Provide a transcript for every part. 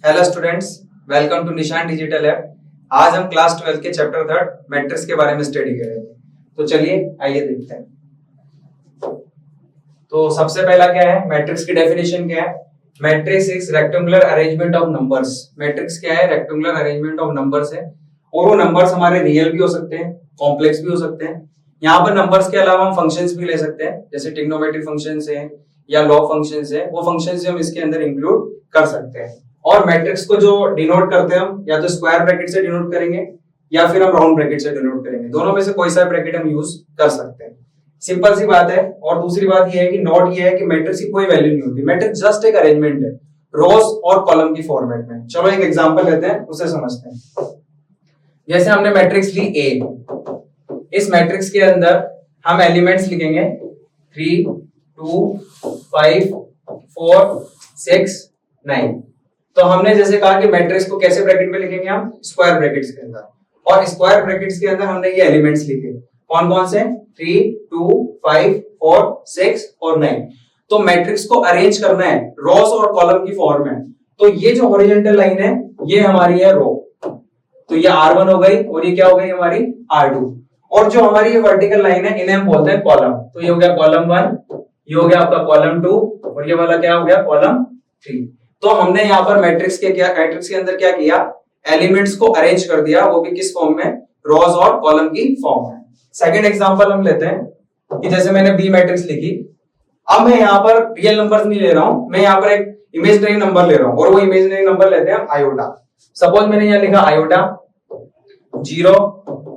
Hello students, welcome to निशान digital app. आज हम क्लास 12 के चैप्टर 3 मैट्रिक्स के बारे में स्टडी करेंगे। तो चलिए आइए देखते हैं। तो सबसे पहला क्या है, मैट्रिक्स की डेफिनेशन क्या है। Matrix is rectangular arrangement of numbers. Matrix क्या है, रेक्टेंगुलर अरेंजमेंट ऑफ नंबर्स है। और वो नंबर्स हमारे रियल भी हो सकते हैं, कॉम्प्लेक्स भी हो सकते हैं। यहाँ पर नंबर्स के अलावा हम फंक्शंस भी ले सकते हैं, जैसे ट्रिग्नोमेट्रिक फंक्शंस है या लॉग फंक्शंस है। वो फंक्शंस हम इसके अंदर इंक्लूड कर सकते हैं। और मैट्रिक्स को जो डिनोट करते हैं हम, या तो स्क्वायर ब्रैकेट से डिनोट करेंगे या फिर हम राउंड ब्रैकेट से डिनोट करेंगे। दोनों में से कोई सा ब्रैकेट हम यूज कर सकते हैं। सिंपल सी बात है। और दूसरी बात ये है कि नोट ये है कि मैट्रिक्स की कोई वैल्यू नहीं होती। मैट्रिक्स जस्ट एक अरेंजमेंट है रोज और कॉलम की फॉर्मेट में। चलो एक एग्जांपल लेते हैं, उसे समझते हैं। जैसे हमने मैट्रिक्स ली ए। इस मैट्रिक्स के अंदर हम एलिमेंट्स लिखेंगे 3, 2, 5, 4, 6, 9। तो हमने जैसे कहा कि मैट्रिक्स को कैसे ब्रैकेट में लिखेंगे हम, स्क्वायर ब्रैकेट्स के अंदर। और स्क्वायर ब्रैकेट्स के अंदर हमने ये एलिमेंट्स लिखे, कौन कौन से, 3, 2, 5, 4, 6 और 9। तो मैट्रिक्स को अरेंज करना है रोज और कॉलम की फॉर्म में। तो ये जो हॉरिजॉन्टल लाइन है ये हमारी है रो, तो ये R1 हो गई और ये क्या हो गई हमारी R2। और जो हमारी ये वर्टिकल लाइन है इन्हें हम बोलते हैं कॉलम। तो ये हो गया कॉलम 1, ये हो गया आपका कॉलम 2 और ये वाला क्या हो गया कॉलम 3। तो हमने यहाँ पर मैट्रिक्स के अंदर क्या किया, एलिमेंट्स को अरेंज कर दिया, वो भी किस फॉर्म में, रोज और कॉलम की फॉर्म में। सेकंड एग्जांपल हम लेते हैं कि जैसे मैंने बी मैट्रिक्स लिखी। अब मैं यहाँ पर रियल नंबर्स नहीं ले रहा हूं, मैं यहाँ पर एक इमेजिनरी नंबर ले रहा हूं। और वो इमेजिनरी नंबर लेते हैं आयोटा। सपोज मैंने यहाँ लिखा आयोटा 0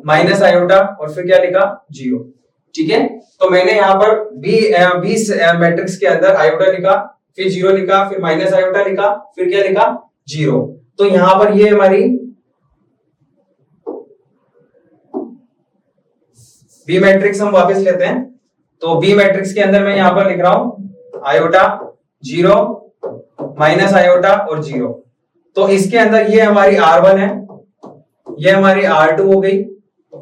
माइनस आयोटा और फिर क्या लिखा 0। ठीक है, तो मैंने यहाँ पर बी मैट्रिक्स के अंदर आयोटा लिखा, फिर 0 लिखा, फिर माइनस आयोटा लिखा, फिर क्या लिखा 0। तो यहां पर ये हमारी बी मैट्रिक्स हम वापस लेते हैं। तो बी मैट्रिक्स के अंदर मैं यहां पर लिख रहा हूं आयोटा 0 माइनस आयोटा और 0। तो इसके अंदर ये हमारी R1 है, ये हमारी R2 हो गई,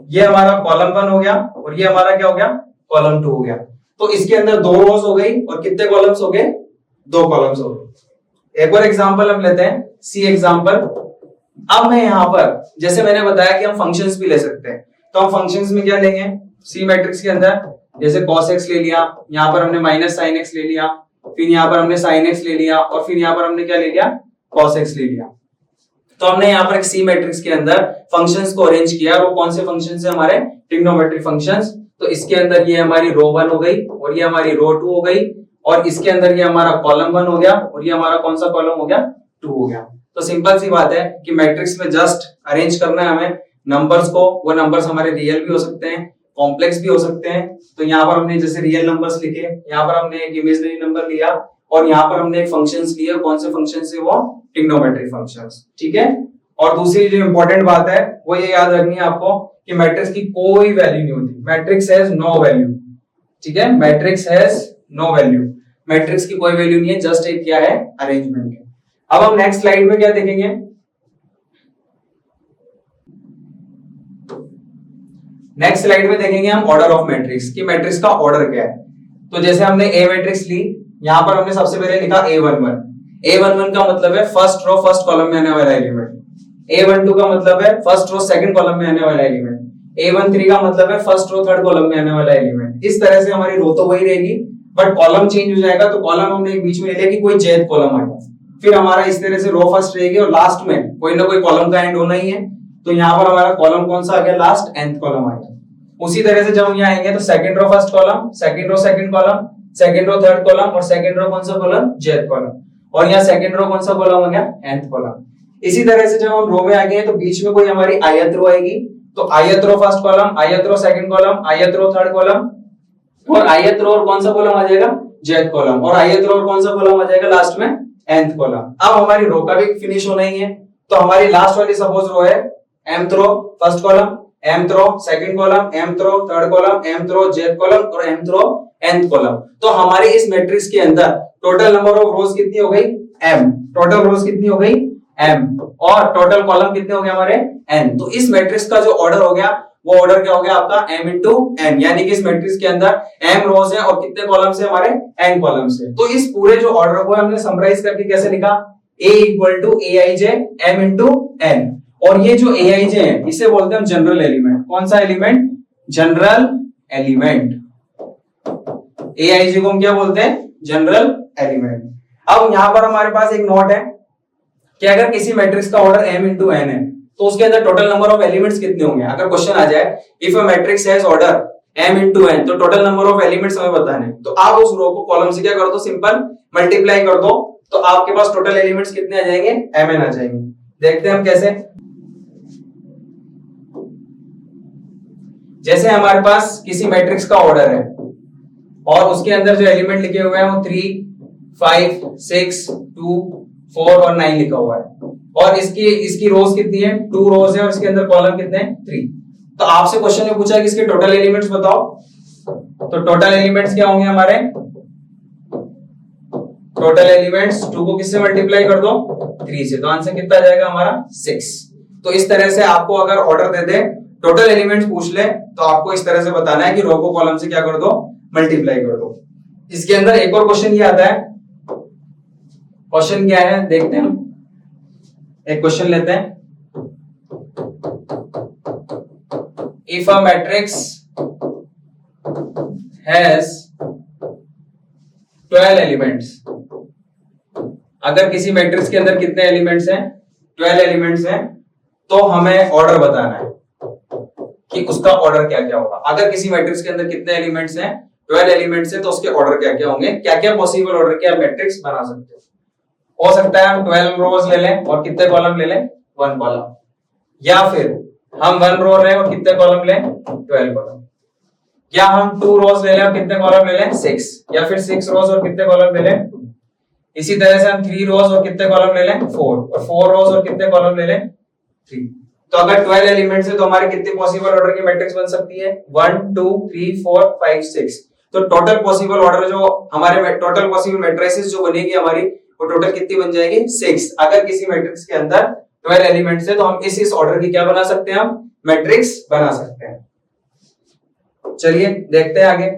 ये हमारा कॉलम 1 हो गया और ये हमारा क्या हो गया कॉलम 2 हो गया। तो इसके अंदर 2 रोज हो गई और कितने कॉलम्स हो गए, 2 कॉलम्स हो गए। एक और एग्जांपल हम लेते हैं, सी एग्जांपल। अब मैं यहां पर जैसे मैंने बताया कि हम फंक्शंस भी ले सकते हैं, तो हम फंक्शंस में क्या लेंगे, सी मैट्रिक्स के अंदर जैसे cos x ले लिया, यहां पर हमने माइनस sin x ले लिया, फिर यहां पर हमने sin x ले लिया और फिर यहां पर हमने क्या ले लिया cos x ले लिया। तो हमने यहाँ पर एक सी मैट्रिक्स के अंदर फंक्शंस को अरेंज किया। और वो कौन से फंक्शंस है हमारे, ट्रिग्नोमेट्रिक फंक्शंस। तो इसके अंदर ये हमारी रो 1 हो गई और ये हमारी रो 2 हो गई और इसके अंदर ये हमारा कॉलम 1 हो गया और ये हमारा कौन सा कॉलम हो गया 2 हो गया। तो सिंपल सी बात है कि मैट्रिक्स में जस्ट अरेंज करना है हमें नंबर्स को। वो नंबर्स हमारे रियल भी हो सकते हैं, कॉम्प्लेक्स भी हो सकते हैं। तो यहाँ पर हमने जैसे रियल नंबर्स लिखे, यहाँ पर हमने एक इमेजिनरी नंबर लिया और यहाँ पर हमने एक फंक्शंस लिए। कौन से फंक्शंस है वो, ट्रिग्नोमेट्रिक फंक्शंस। ठीक है। और दूसरी जो इंपॉर्टेंट बात है वो ये याद रखनी है आपको कि मैट्रिक्स की कोई वैल्यू नहीं होती। Matrix has no value. ठीक है, matrix has no value. Matrix की कोई वैल्यू नहीं है, जस्ट एक क्या है, अरेंजमेंट है। अब हम नेक्स्ट स्लाइड में क्या देखेंगे, नेक्स्ट स्लाइड में देखेंगे हम ऑर्डर ऑफ मैट्रिक्स कि मैट्रिक्स का ऑर्डर क्या है। तो जैसे हमने ए मैट्रिक्स ली, यहां पर हमने सबसे पहले लिखा A11। A11 का मतलब है फर्स्ट रो फर्स्ट कॉलम में आने वाला एलिमेंट। A12 का मतलब है फर्स्ट रो सेकंड कॉलम में आने वाला एलिमेंट। A13 का मतलब है फर्स्ट रो थर्ड कॉलम में आने वाला एलिमेंट। इस तरह से हमारी रो तो वही रहेगी बट कॉलम चेंज हो जाएगा। तो कॉलम हमने एक बीच में ले लिया कि कोई jth कॉलम आएगा, फिर हमारा इस तरह से रो फर्स्ट रहेगी और लास्ट में कोई ना कोई कॉलम का एंड होना ही है। तो यहाँ पर हमारा कॉलम कौन सा आ गया, लास्ट nth कॉलम आ गया। उसी तरह से जब हम यहाँ आएंगे तो second row first column, second row second column, second row third column और सेकंड रो कौन सा कॉलम, jth कॉलम। और यहाँ सेकंड रो कौन सा कॉलम हो गया, nth कॉलम। इसी तरह से जब हम रो में आ गए तो बीच में कोई हमारी ith रो आएगी। तो ith row first column, ith row second column, ith row third column और ith रो और कौन सा कॉलम आ जाएगा, jth कॉलम। और ith रो और कौन सा कॉलम आ जाएगा लास्ट में, nth कॉलम। अब हमारी रो का भी फिनिश होना ही है। तो हमारी लास्ट वाली सपोज रो है mth row first column, mth row second column, mth row third column, mth row jth column और mth रो nth कॉलम। तो हमारे इस मैट्रिक्स के अंदर टोटल नंबर ऑफ रोज कितनी हो गई, m। टोटल रोज कितनी हो गई, m। और टोटल कॉलम कितने हो गए हमारे, n। तो इस मैट्रिक्स का जो ऑर्डर हो गया वो ऑर्डर क्या हो गया आपका, m इंटू n। यानी कि इस मैट्रिक्स के अंदर m रोज है और कितने कॉलम्स है हमारे, n कॉलम्स है। तो इस पूरे जो ऑर्डर को हमने समराइज करके कैसे लिखा, A equal to A I j m into n. और ये जो ए आई जे है इसे बोलते हैं हम जनरल एलिमेंट। कौन सा element? General element. A I J को हम क्या बोलते हैं? General element. अब यहां पर हमारे पास एक नोट है कि अगर किसी मैट्रिक्स का ऑर्डर m इंटू एन है तो उसके अंदर टोटल नंबर ऑफ एलिमेंट्स कितने होंगे। अगर क्वेश्चन आ जाए if a matrix has order m into n, तो टोटल नंबर ऑफ एलिमेंट्स हमें बताने हैं। तो आप उस रो को कॉलम से क्या कर दो? सिंपल मल्टीप्लाई कर दो, तो आपके पास टोटल एलिमेंट्स कितने आ जाएंगे? mn आ जाएंगे। देखते हैं हम कैसे। जैसे हमारे पास किसी मैट्रिक्स का ऑर्डर है और उसके अंदर जो एलिमेंट लिखे हुए हैं वो 3, 5, 6, 2, 4 और 9 लिखा हुआ है। और इसकी रोज कितनी है? 2 रोज है और इसके अंदर कॉलम कितने हैं? 3। तो आपसे क्वेश्चन में पूछा है कि इसके टोटल एलिमेंट्स बताओ। तो टोटल एलिमेंट्स क्या होंगे हमारे? टोटल एलिमेंट्स 2 को किससे मल्टीप्लाई कर दो? 3 से। तो आंसर कितना आ जाएगा हमारा? 6। तो इस तरह से आपको अगर ऑर्डर दे दे, टोटल एलिमेंट्स पूछ ले, तो आपको इस तरह से बताना है कि रो को कॉलम से क्या कर दो? मल्टीप्लाई कर दो। इसके अंदर एक और क्वेश्चन ये आता है। क्वेश्चन क्या है देखते हैं हम। एक क्वेश्चन लेते हैं। If a matrix has 12 elements, अगर किसी मैट्रिक्स के अंदर कितने एलिमेंट्स हैं? 12 एलिमेंट्स हैं। तो हमें ऑर्डर बताना है कि उसका ऑर्डर क्या क्या होगा। अगर किसी मैट्रिक्स के अंदर कितने एलिमेंट्स हैं? 12 एलिमेंट्स हैं, तो उसके ऑर्डर क्या क्या होंगे, क्या क्या पॉसिबल ऑर्डर के आप मैट्रिक्स बना सकते हो सकता है हम 12 रोज ले लें और कितने कॉलम ले लें? 1 कॉलम। या फिर हम 1 रो लें और कितने कॉलम लें? 12 कॉलम। या हम 2 रोज ले लें और कितने कॉलम ले लें? 6। या फिर 6 रोज और कितने कॉलम ले लें? 2। इसी तरह से हम 3 रोज और कितने कॉलम ले लें? 4। और 4 रोज और कितने कॉलम ले लें? 3। तो अगर 12 एलिमेंट्स है तो हमारे कितने पॉसिबल ऑर्डर की मैट्रिक्स बन सकती है? 1, 2, 3, 4, 5, 6। तो टोटल पॉसिबल ऑर्डर जो हमारे टोटल पॉसिबल मैट्रिसेस जो बनेगी हमारी, वो टोटल कितनी बन जाएगी? 6। अगर किसी मैट्रिक्स के अंदर 12 एलिमेंट्स है तो हम इस ऑर्डर की क्या बना सकते हैं? हम मैट्रिक्स बना सकते हैं। चलिए देखते हैं आगे।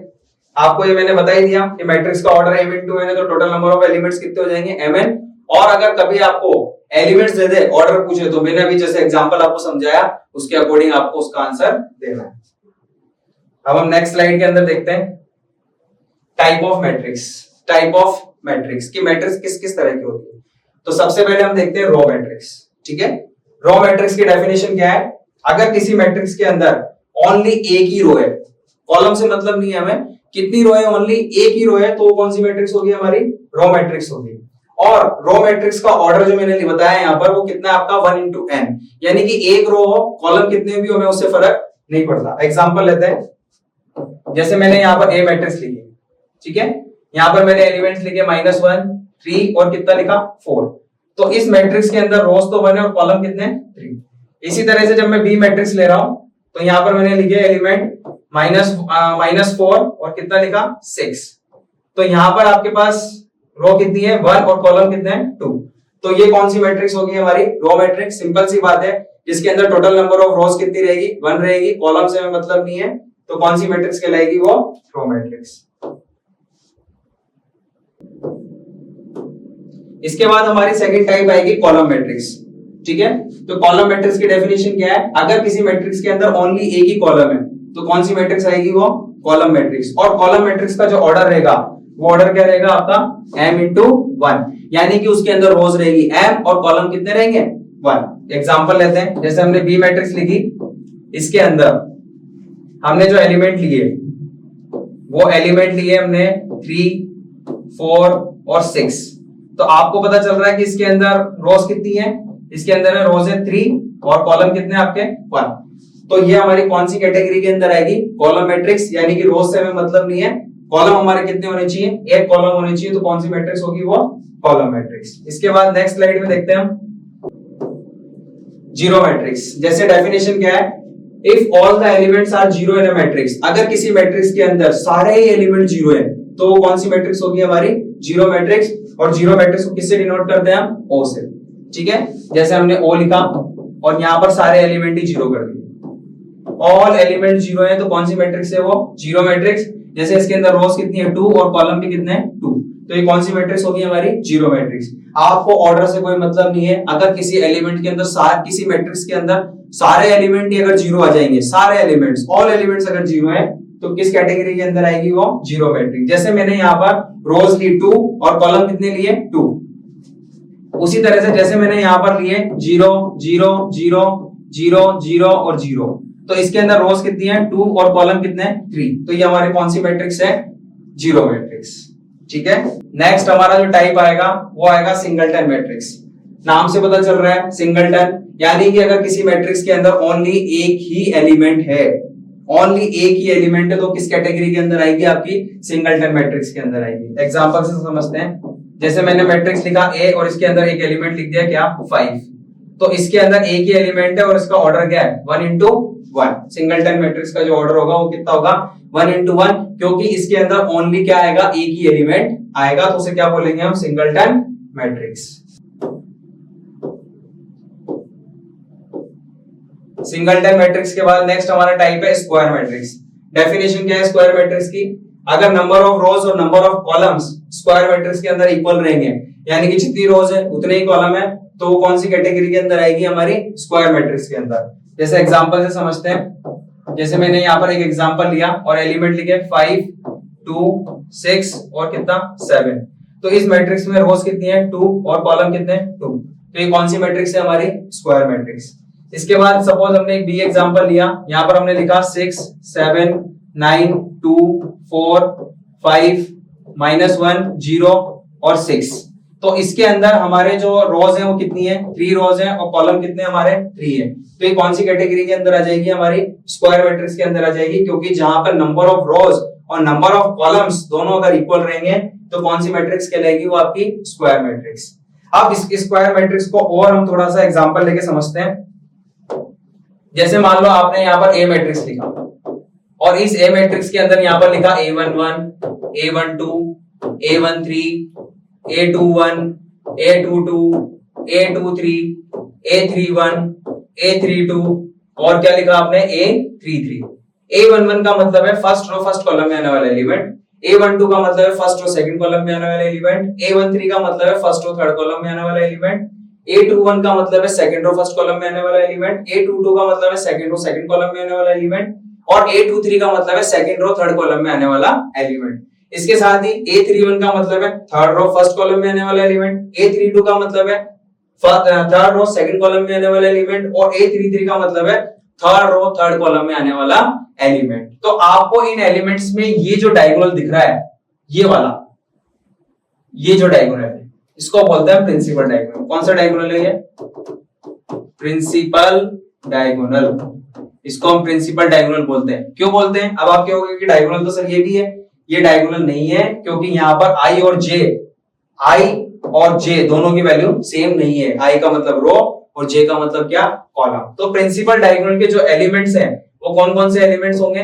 आपको ये मैंने बता ही दिया कि मैट्रिक्स का ऑर्डर m इंटू n है, तो टोटल नंबर ऑफ एलिमेंट्स कितने हो जाएंगे? mn। और अगर कभी आपको एलिमेंट्स दे दे, ऑर्डर पूछे, तो मैंने अभी जैसे एग्जांपल आपको समझाया उसके अकॉर्डिंग आपको उसका आंसर देना है। अब हम नेक्स्ट स्लाइड के अंदर देखते हैं type of matrix. Type of matrix की मैट्रिक्स किस किस तरह की होती है। तो सबसे पहले हम देखते हैं रो मैट्रिक्स। ठीक है, रो मैट्रिक्स की डेफिनेशन क्या है? अगर किसी मैट्रिक्स के अंदर ओनली एक ही रो है, कॉलम से मतलब नहीं है हमें कितनी रो है, ओनली एक ही रो है, तो वो कौन सी मैट्रिक्स होगी? हमारी रो मैट्रिक्स होगी। और रो मैट्रिक्स का ऑर्डर जो मैंने बताया यहाँ पर, वो कितना है आपका? 1 इंटू n। यानी कि एक रो हो, कॉलम कितने भी हो, हमें उससे फर्क नहीं पड़ता। एग्जांपल लेते हैं। जैसे मैंने यहाँ पर ए मैट्रिक्स लिखी, ठीक है, यहाँ पर मैंने एलिमेंट्स लिखे -1, 3 और कितना लिखा? 4। तो इस मैट्रिक्स के अंदर रोज तो 1 है और कॉलम कितने? 3। इसी तरह से जब मैं बी मैट्रिक्स ले रहा हूं तो यहाँ पर मैंने लिखे एलिमेंट -4 और कितना लिखा? 6। तो यहाँ पर आपके पास रो कितनी है? 1 और कॉलम कितने हैं? 2। तो ये कौन सी मैट्रिक्स होगी? हमारी रो मैट्रिक्स। सिंपल सी बात है, जिसके अंदर टोटल नंबर ऑफ रोज कितनी रहेगी? 1 रहेगी। कॉलम से हमें मतलब नहीं है, तो कौन सी मैट्रिक्स कहलाएगी? वो रो मैट्रिक्स। इसके बाद हमारी सेकंड टाइप आएगी कॉलम मैट्रिक्स। ठीक है, तो कॉलम मैट्रिक्स की डेफिनेशन क्या है? अगर किसी मैट्रिक्स के अंदर ओनली एक ही कॉलम है तो कौन सी मैट्रिक्स आएगी? वो कॉलम मैट्रिक्स। और कॉलम मैट्रिक्स का जो ऑर्डर रहेगा, वो ऑर्डर क्या रहेगा आपका? m into 1। यानी कि उसके अंदर रोज रहेगी m और कॉलम कितने रहेंगे? 1। एग्जांपल लेते हैं। जैसे हमने बी मैट्रिक्स लिखी, इसके अंदर हमने जो एलिमेंट लिए, वो एलिमेंट लिए हमने 3, 4 और 6। तो आपको पता चल रहा है कि इसके अंदर रोज कितनी है? इसके अंदर है रोज है 3 और कॉलम कितने आपके? 1। तो ये हमारी कौन सी कैटेगरी के अंदर आएगी? Column matrix. यानी कि रोज से हमें मतलब नहीं है, कॉलम हमारे कितने होने चाहिए? एक कॉलम होने चाहिए। तो कौन सी मैट्रिक्स होगी? वो कॉलम मैट्रिक्स। इसके बाद नेक्स्ट स्लाइड में देखते हैं हम जीरो मैट्रिक्स। जैसे डेफिनेशन क्या है? If all the elements are zero in a matrix. अगर किसी मैट्रिक्स के अंदर सारे ही एलिमेंट जीरो है, तो वो कौन सी मैट्रिक्स होगी? हमारी जीरो मैट्रिक्स। और जीरो मैट्रिक्स को किससे डिनोट करते हैं हम? ओ से। ठीक है, जैसे हमने ओ लिखा और यहां पर सारे एलिमेंट ही जीरो कर दिए। ऑल एलिमेंट जीरो है, तो कौन सी मैट्रिक्स है? वो जीरो मैट्रिक्स। जैसे इसके अंदर रोज कितनी है? 2 और कॉलम भी कितने हैं? 2। तो ये कौन सी मैट्रिक्स होगी हमारी? Zero matrix. आपको ऑर्डर से कोई मतलब नहीं है। अगर किसी एलिमेंट के अंदर किसी मैट्रिक्स के अंदर सारे एलिमेंट ही अगर जीरो आ जाएंगे, सारे एलिमेंट्स, ऑल एलिमेंट्स अगर जीरो है, तो किस कैटेगरी के अंदर आएगी वो? Zero matrix. जैसे मैंने यहाँ पर रोज ली 2 और कॉलम कितने लिए? 2। उसी तरह से जैसे मैंने यहाँ पर लिए 0 0 0 0 0 और 0, तो इसके अंदर रोज कितनी है? 2 और कॉलम कितने हैं? 3। तो ये हमारी कौन सी मैट्रिक्स है? Zero matrix. ठीक है। नेक्स्ट हमारा जो टाइप आएगा वो आएगा सिंगलटन मैट्रिक्स। नाम से पता चल रहा है सिंगलटन, यानी कि अगर किसी मैट्रिक्स के अंदर ओनली एक ही एलिमेंट है, ओनली एक ही एलिमेंट है, तो किस कैटेगरी के अंदर आएगी? आपकी सिंगलटन मैट्रिक्स के अंदर आएगी। एग्जांपल से समझते हैं। जैसे मैंने मैट्रिक्स लिखा A और इसके अंदर एक एलिमेंट लिख दिया क्या? 5। तो इसके अंदर एक ही एलिमेंट है और इसका ऑर्डर क्या है? 1 into 1। सिंगलटन मैट्रिक्स का जो ऑर्डर होगा वो कितना होगा? 1 into 1, क्योंकि इसके अंदर ओनली क्या आएगा? एक ही एलिमेंट आएगा, तो उसे क्या बोलेंगे हम? Singleton matrix. सिंगलटन मैट्रिक्स के बाद नेक्स्ट हमारा टाइप है स्क्वायर मैट्रिक्स। डेफिनेशन क्या है स्क्वायर मैट्रिक्स की? अगर नंबर ऑफ रोज और number of columns square matrix के अंदर इक्वल रहेंगे, यानी कि जितनी रोज है उतने ही कॉलम है, तो वो कौन सी कैटेगरी के अंदर आएगी? हमारी स्क्वायर मैट्रिक्स के अंदर। जैसे एग्जांपल से समझते हैं। जैसे मैंने यहाँ पर एक एग्जांपल लिया और एलिमेंट लिखे 5 2 6 और कितना? 7। तो इस मैट्रिक्स में रोज कितनी है? 2 और कॉलम कितने? 2। तो ये कौन सी मैट्रिक्स है? हमारी स्क्वायर मैट्रिक्स। इसके बाद सपोज हमने एक बी एग्जांपल लिया, यहाँ पर हमने लिखा 6 7 9 2 4 5 -1 0 और 6। तो इसके अंदर हमारे जो रोज हैं वो कितनी है? 3 रोज हैं और कॉलम कितने हमारे? 3 है। तो ये कौन सी कैटेगरी के अंदर आ जाएगी? हमारी स्क्वायर मैट्रिक्स के अंदर आ जाएगी, क्योंकि जहां पर नंबर ऑफ रोज और नंबर ऑफ कॉलम्स दोनों अगर इक्वल रहेंगे तो कौन सी मैट्रिक्स कहलाएगी? वो आपकी स्क्वायर मैट्रिक्स। अब इस स्क्वायर मैट्रिक्स को और हम थोड़ा सा एग्जांपल लेके समझते हैं। जैसे मान लो आपने यहाँ पर ए मैट्रिक्स लिखा और इस ए मैट्रिक्स के अंदर यहाँ पर लिखा A11 A12 A13 A21 A22 A23 A31 A32 और क्या लिखा आपने? A33। A11 का मतलब है फर्स्ट रो फर्स्ट कॉलम में आने वाला एलिमेंट, A12 का मतलब है फर्स्ट रो सेकंड कॉलम में आने वाला एलिमेंट, A13 का मतलब है फर्स्ट रो थर्ड कॉलम में आने वाला एलिमेंट, A21 का मतलब है सेकंड रो फर्स्ट कॉलम में आने वाला एलिमेंट, A22 का मतलब है सेकंड रो सेकंड कॉलम में आने वाला एलिमेंट और A23 का मतलब है सेकंड रो थर्ड कॉलम में आने वाला एलिमेंट। इसके साथ ही A31 का मतलब है थर्ड रो फर्स्ट कॉलम में आने वाला एलिमेंट, A32 का मतलब है थर्ड रो सेकंड कॉलम में आने वाला एलिमेंट और A33 का मतलब है थर्ड रो थर्ड कॉलम में आने वाला एलिमेंट। तो आपको इन एलिमेंट्स में ये जो डायगोनल दिख रहा है, ये वाला, ये जो डायगोनल है, इसको बोलते हैं प्रिंसिपल डायगोनल। कौन सा डायगोनल है ये? Principal diagonal. इसको हम प्रिंसिपल डायगोनल बोलते हैं। क्यों बोलते हैं? अब आप कहोगे कि डायगोनल तो सर ये भी है। ये डायगोनल नहीं है, क्योंकि यहाँ पर आई और जे दोनों की वैल्यू सेम नहीं है। आई का मतलब रो और जे का मतलब क्या? कॉलम। तो प्रिंसिपल डायगोनल के जो एलिमेंट्स हैं वो कौन कौन से एलिमेंट्स होंगे?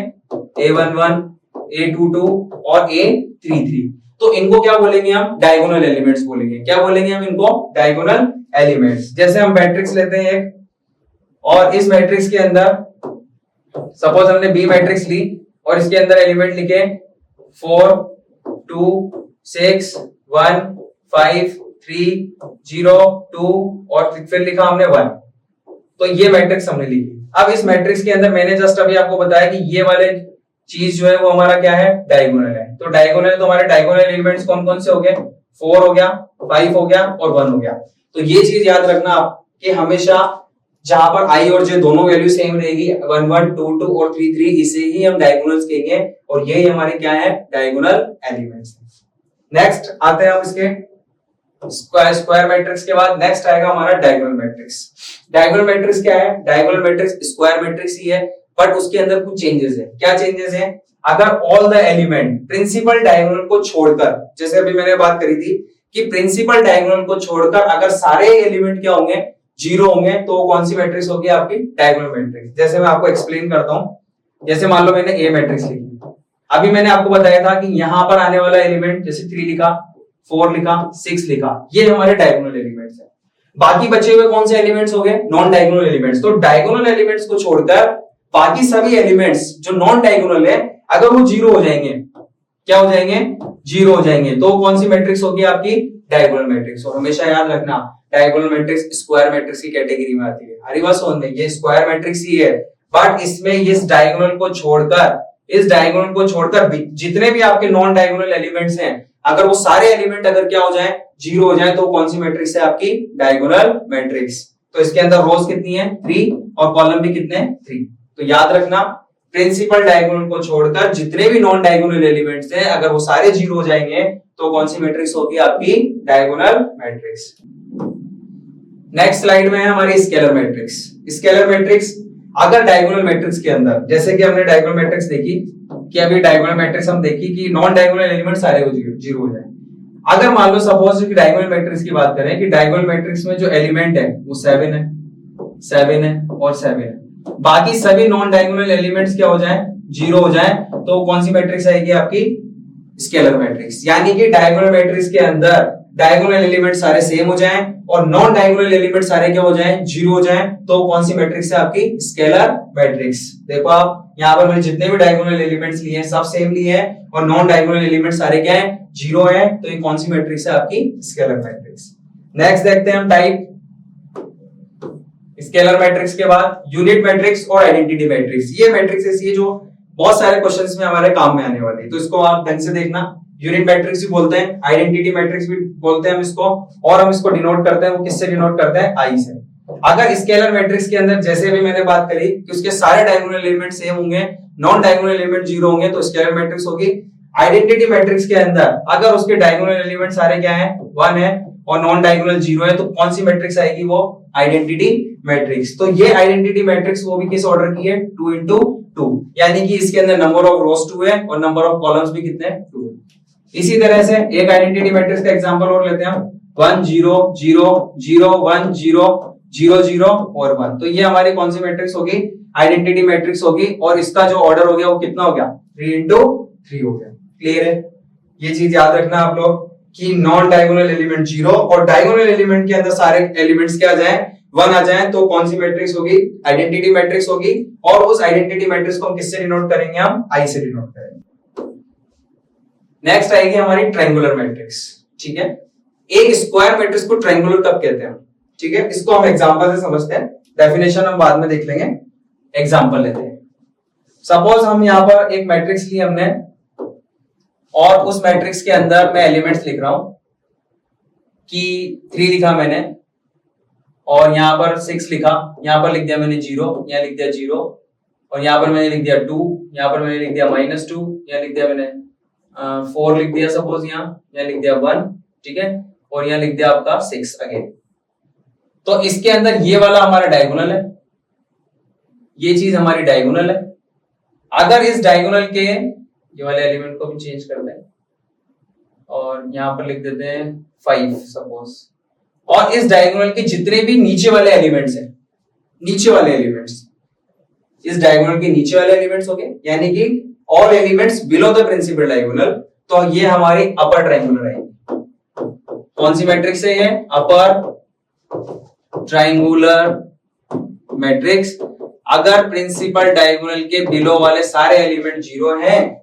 A11 A22 और A33। तो इनको क्या बोलेंगे हम? डायगोनल एलिमेंट्स बोलेंगे। क्या बोलेंगे हम इनको? Diagonal elements. जैसे हम मैट्रिक्स लेते हैं एक, और इस मैट्रिक्स के अंदर सपोज हमने बी मैट्रिक्स ली और इसके अंदर एलिमेंट लिखे 4 2 6 1 5 3 0 2 और फिर लिखा हमने 1। तो ये मैट्रिक्स हमने लिखी। अब इस मैट्रिक्स के अंदर मैंने जस्ट अभी आपको बताया कि ये वाले चीज जो है वो हमारा क्या है? डायगोनल है। तो डायगोनल, तो हमारे डायगोनल एलिमेंट्स कौन कौन से हो गए? 4 हो गया, 5 हो गया और 1 हो गया। तो ये चीज याद रखना आप कि हमेशा जहां पर आई और जे दोनों वैल्यू सेम रहेगी, 1 1 2 2 और 3 3, इसे ही हम डायगोनल्स कहेंगे और यही हमारे क्या है? Diagonal elements. नेक्स्ट आते हैं हम इसके स्क्वायर मैट्रिक्स के बाद नेक्स्ट आएगा हमारा डायगोनल मैट्रिक्स। डायगोनल मैट्रिक्स क्या है? डायगोनल मैट्रिक्स स्क्वायर मैट्रिक्स ही है, बट उसके अंदर कुछ चेंजेस है। क्या चेंजेस है? अगर all the element principal diagonal को छोड़कर, जैसे अभी मैंने बात करी थी कि प्रिंसिपल डायगोनल को छोड़कर अगर सारे एलिमेंट क्या होंगे? जीरो होंगे, तो कौन सी मैट्रिक्स होगी? आपकी डायगोनल मैट्रिक्स। जैसे मैं आपको एक्सप्लेन करता हूं। जैसे मान लो मैंने ए मैट्रिक्स लिखी, अभी मैंने आपको बताया था कि यहां पर आने वाला एलिमेंट जैसे 3 लिखा, 4 लिखा, 6 लिखा, ये हमारे डायगोनल एलिमेंट्स हैं। बाकी बचे हुए कौन से एलिमेंट्स हो गए? Non diagonal elements. तो डायगोनल एलिमेंट्स को छोड़कर बाकी सभी एलिमेंट्स जो नॉन डायगोनल है, अगर वो जीरो हो जाएंगे क्या हो जाएंगे, जीरो हो जाएंगे। तो कौन सी मैट्रिक्स होगी आपकी, डायगोनल मैट्रिक्स। और हमेशा याद रखना डायगोनल मैट्रिक्स स्क्वायर मैट्रिक्स की कैटेगरी में आती है। हरी बात समझ में, ये स्क्वायर मैट्रिक्स ही है, बट इसमें इस डायगोनल को छोड़कर जितने भी आपके नॉन डायगोनल एलिमेंट्स हैं, अगर वो सारे एलिमेंट अगर क्या हो जाए, जीरो हो जाए, तो कौन सी मैट्रिक्स है आपकी, डायगोनल मैट्रिक्स। तो इसके अंदर रोज कितनी है, 3, और कॉलम भी कितने, 3। तो याद रखना प्रिंसिपल डायगोनल को छोड़कर जितने भी नॉन डायगोनल एलिमेंट्स हैं, अगर वो सारे जीरो हो जाएंगे तो कौन सी मैट्रिक्स होगी आपकी, डायगोनल मैट्रिक्स। नेक्स्ट स्लाइड में है हमारी स्केलर मैट्रिक्स। स्केलर मैट्रिक्स अगर डायगोनल मैट्रिक्स के अंदर, जैसे कि हमने डायगोनल मैट्रिक्स देखी कि अभी डायगोनल मैट्रिक्स हम देखी कि नॉन डायगोनल एलिमेंट सारे जीरो हो जाए। अगर मान लो सपोज कि डायगोनल मैट्रिक्स की बात करें कि डायगोनल मैट्रिक्स में जो एलिमेंट है वो 7 है और 7 है, बाकी सभी नॉन डायगोनल एलिमेंट्स क्या हो जाए, जीरो हो जाए, तो कौन सी मैट्रिक्स आएगी आपकी, स्केलर मैट्रिक्स। यानी कि डायगोनल मैट्रिक्स के अंदर डायगोनल एलिमेंट सारे सेम हो जाएं और नॉन डायगोनल एलिमेंट सारे क्या हो जाएं, जीरो हो जाएं, तो कौन सी मैट्रिक्स है आपकी, स्केलर मैट्रिक्स। देखो आप यहाँ पर मैंने जितने भी डायगोनल एलिमेंट्स लिए हैं सब सेम लिए हैं और नॉन डायगोनल एलिमेंट सारे क्या है, जीरो है, तो ये कौन सी मैट्रिक्स है आपकी, स्केलर मैट्रिक्स। नेक्स्ट देखते हैं हम टाइप स्केलर मैट्रिक्स के बाद यूनिट मैट्रिक्स और आइडेंटिटी मैट्रिक्स। ये मैट्रिक्स ऐसी है जो बहुत सारे क्वेश्चंस में हमारे काम में आने वाली है, तो इसको आप ढंग से देखना। यूनिट मैट्रिक्स भी बोलते हैं, आइडेंटिटी मैट्रिक्स भी बोलते हैं हम इसको, और हम इसको डिनोट करते हैं, वो किससे डिनोट करते हैं, आई से। अगर स्केलर मैट्रिक्स के अंदर जैसे भी मैंने बात करी कि उसके सारे डायगोनल एलिमेंट सेम होंगे, नॉन डायगोनल एलिमेंट जीरो होंगे, तो स्केलर मैट्रिक्स होगी। आइडेंटिटी मैट्रिक्स के अंदर अगर उसके डायगोनल एलिमेंट सारे क्या है, 1 है और नॉन डायगोनल जीरो है, तो कौन सी मैट्रिक्स आएगी, वो आइडेंटिटी मैट्रिक्स। तो ये आइडेंटिटी मैट्रिक्स वो भी किस ऑर्डर की है, 2 into 2, यानी कि इसके अंदर नंबर ऑफ रोज 2 है और नंबर ऑफ कॉलम्स भी कितने, 2 है। इसी तरह से एक आइडेंटिटी मैट्रिक्स का एग्जांपल और लेते हैं हम, 1 0 0 0 1 0 0 0 और 1। तो ये हमारी कौन सी मैट्रिक्स होगी, आइडेंटिटी मैट्रिक्स होगी, और इसका जो ऑर्डर हो गया वो कितना हो गया, 3 into 3 हो गया। क्लियर है, ये चीज याद रखना आप लोग कि नॉन डायगोनल एलिमेंट जीरो और डायगोनल एलिमेंट के अंदर सारे एलिमेंट्स क्या आ जाए, 1 आ जाए, तो कौन सी मैट्रिक्स होगी, आइडेंटिटी मैट्रिक्स होगी। और उस आइडेंटिटी मैट्रिक्स को हम किससे डिनोट करेंगे, हम आई से डिनोट करेंगे। नेक्स्ट आएगी हमारी ट्रायंगुलर मैट्रिक्स। ठीक है, एक स्क्वायर मैट्रिक्स को ट्रायंगुलर कब कहते हैं, ठीक है, इसको हम एग्जांपल से समझते हैं, डेफिनेशन हम बाद में देख लेंगे, एग्जांपल लेते हैं। सपोज हम यहाँ पर एक मैट्रिक्स ली हमने और उस मैट्रिक्स के अंदर मैं एलिमेंट्स लिख रहा हूं कि 3 लिखा मैंने और यहाँ पर 6 लिखा, यहाँ पर लिख दिया मैंने 0, यहाँ लिख दिया 0, और यहाँ पर मैंने लिख दिया 2, यहाँ पर मैंने लिख दिया -2, यहाँ लिख दिया मैंने 4 लिख दिया सपोज, यहाँ लिख दिया 1, ठीक है, और यहाँ लिख दिया आपका 6 अगेन। तो इसके अंदर ये वाला हमारा डायगोनल है, ये चीज हमारी डायगोनल है। अगर इस डायगोनल के ये वाले एलिमेंट को भी चेंज कर दें और यहाँ पर लिख देते हैं 5 सपोज, और इस डायगोनल के जितने भी नीचे वाले एलिमेंट्स हैं, नीचे वाले एलिमेंट्स, इस डायगोनल के नीचे वाले एलिमेंट्स हो गए, यानी कि all elements below the principal diagonal, तो ये हमारी अपर ट्रायंगुलर आएगी। कौन सी मैट्रिक्स है ये, अपर ट्रायंगुलर मैट्रिक्स। अगर प्रिंसिपल डायगोनल के बिलो वाले सारे एलिमेंट 0 हैं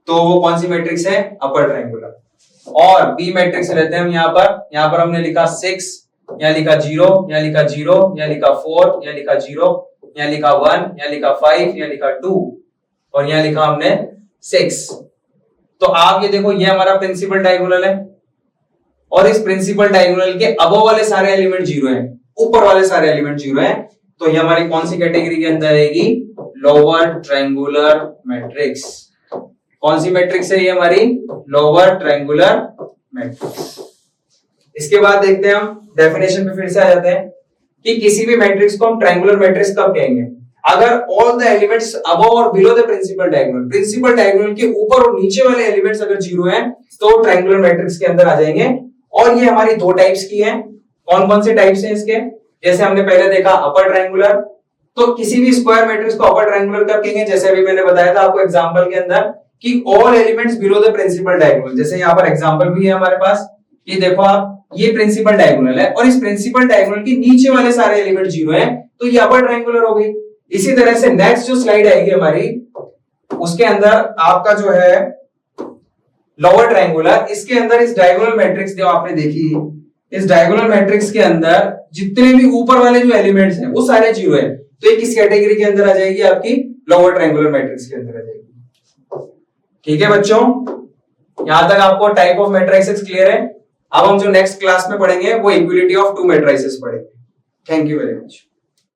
तो वो कौन सी मैट्रिक्स है, अपर ट्रायंगुलर। और बी मैट्रिक्स लेते हैं हम, यहाँ पर हमने लिखा 6, यहाँ लिखा 0, यहाँ लिखा 0, यहाँ लिखा 4, यहाँ लिखा 0, यहाँ लिखा 1, यहाँ लिखा 5, यहाँ लिखा 2 और यहाँ लिखा हमने 6। तो आप ये देखो, ये हमारा प्रिंसिपल डायगोनल है और इस प्रिंसिपल डायगोनल के अबव वाले सारे एलिमेंट 0 हैं, ऊपर वाले सारे एलिमेंट 0 हैं, तो ये हमारी कौन सी कैटेगरी के अंदर आएगी, लोअर ट्रायंगुलर मैट्रिक्स। कौन सी मैट्रिक्स है ये हमारी, लोअर ट्रायंगुलर मैट्रिक्स। इसके बाद देखते हैं हम डेफिनेशन पे फिर से आ जाते हैं कि किसी भी मैट्रिक्स को हम ट्रायंगुलर मैट्रिक्स कब कहेंगे, अगर ऑल द एलिमेंट्स अबव और below the principal diagonal, principal diagonal के ऊपर और नीचे वाले एलिमेंट्स अगर 0 हैं तो ट्रायंगुलर मैट्रिक्स के अंदर आ जाएंगे। और ये हमारी 2 टाइप्स की हैं। कौन कौन से टाइप्स हैं इसके, जैसे हमने पहले देखा अपर ट्रायंगुलर, तो किसी भी स्क्वायर मैट्रिक्स को अपर ट्रायंगुलर कब कहेंगे, जैसे अभी मैंने बताया था आपको एग्जांपल के अंदर कि all elements below the principal diagonal. जैसे यहाँ पर एग्जांपल भी है हमारे पास, ये देखो आप, ये प्रिंसिपल डायगोनल है और इस प्रिंसिपल डायगोनल के नीचे वाले सारे एलिमेंट 0 हैं, तो ये अपर ट्रायंगुलर हो गई। इसी तरह से नेक्स्ट जो स्लाइड आएगी हमारी, उसके अंदर आपका जो है लोअर ट्रायंगुलर, इसके अंदर इस डायगोनल मैट्रिक्स जो आपने देखी, इस डायगोनल मैट्रिक्स के अंदर जितने भी ऊपर वाले जो एलिमेंट्स हैं वो सारे जीरो है, तो ये किस कैटेगरी के अंदर आ जाएगी? आपकी लोअर ट्रायंगुलर मैट्रिक्स के अंदर आ जाएगी। ठीक है बच्चों, यहां तक आपको टाइप ऑफ मैट्रिसेस क्लियर है। अब हम जो नेक्स्ट क्लास में पढ़ेंगे वो इक्विलिटी ऑफ टू मैट्रिसेस पढ़ेंगे। Thank you very much.